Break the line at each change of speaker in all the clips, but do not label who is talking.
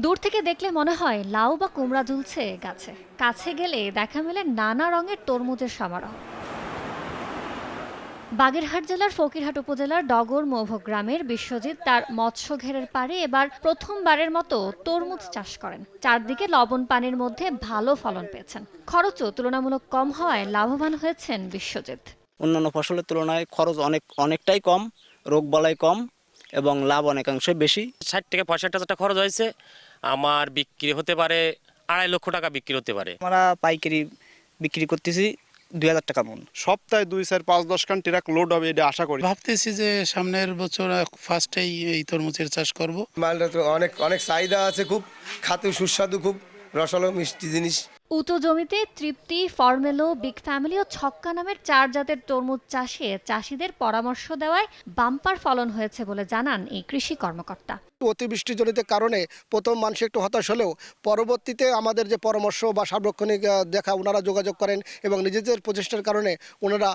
দূর থেকে দেখলে মনে হয় লাউ বা কুমড়া ঝুলছে গাছে। কাছে গেলে দেখা মেলে নানা রঙের তরমুজের সমারোহ। বাগেরহাট জেলার ফকিরহাট উপজেলার ডগর মৌভ গ্রামের বিশ্বজিৎ তার মৎস্য ঘেরের পাড়ে এবার প্রথমবারের মতো তরমুজ চাষ করেন। চারদিকে লবণ পানির মধ্যে ভালো ফলন পেয়েছেন। খরচও তুলনামূলক কম হওয়ায় লাভবান হয়েছেন বিশ্বজিৎ।
অন্যান্য ফসলের তুলনায় খরচ অনেকটাই কম, রোগবালাই কম এবং লাভ অনেকাংশে বেশি।
৬০ থেকে ৬৫ হাজার টাকা খরচ হয়েছে। আমার বিক্রি হতে পারে ২.৫ লক্ষ টাকা বিক্রি হতে পারে।
আমরা পাইকারি বিক্রি করতেছি ২,০০০ টাকা মন।
সপ্তাহে ২, ৪, ৫, ১০ খান ট্রাক লোড হবে এটা আশা করি।
ভাবতেছি যে সামনের বছর ফার্স্টেই এই তরমুজের চাষ করব।
মালটা তো অনেক অনেক চাহিদা আছে, খুব খাতে সুস্বাদু, খুব রসালো মিষ্টি জিনিস।
উঁচু জমিতে তৃপ্তি, ফরমেলো, বিগ ফ্যামিলি ও ছক্কা নামের ৪ জাতের তরমুজ চাষে চাষিদের পরামর্শ দেওয়ায় বাম্পার ফলন হয়েছে বলে জানান এই কৃষি কর্মকর্তা।
অতিবৃষ্টিজনিত কারণে প্রথম মানুষ একটু হতাশ হলেও পরবর্তীতে আমাদের যে পরামর্শ বা সার্বক্ষণিক দেখা ওনারা যোগাযোগ করেন এবং নিজেদের প্রচেষ্টার কারণে ওনারা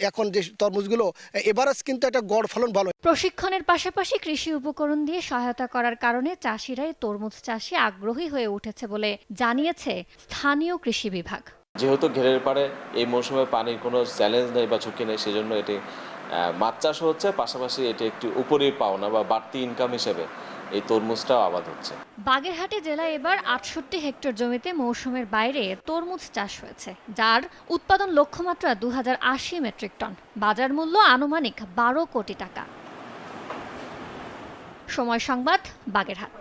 এখন যে তরমুজগুলো এভারেজ কিন্তু একটা গড় ফলন ভালো।
প্রশিক্ষণের পাশাপাশি কৃষি উপকরণ দিয়ে সহায়তা করার কারণে চাষিরাই তরমুজ চাষে আগ্রহী হয়ে উঠেছে বলে জানিয়েছে স্থানীয় কৃষি বিভাগ।
যেহেতু ঘেরের পাড়ে এই মৌসুমে পানির কোনো চ্যালেঞ্জ নেই বা ঝুঁকি নেই, সেজন্য এটি মাছ চাষ হচ্ছে, পাশাপাশি এটি একটি উপরি পাওনা বা বাড়তি ইনকাম হিসেবে এই তরমুজটাও আবাদ হচ্ছে।
বাগেরহাট জেলায় এবার ৬৮ হেক্টর জমিতে মৌসুমের বাইরে তরমুজ চাষ হয়েছে, যার উৎপাদন লক্ষ্যমাত্রা ২০৮০ মেট্রিক টন। বাজার মূল্য আনুমানিক ১২ কোটি টাকা। সময় সংবাদ, বাগেরহাট।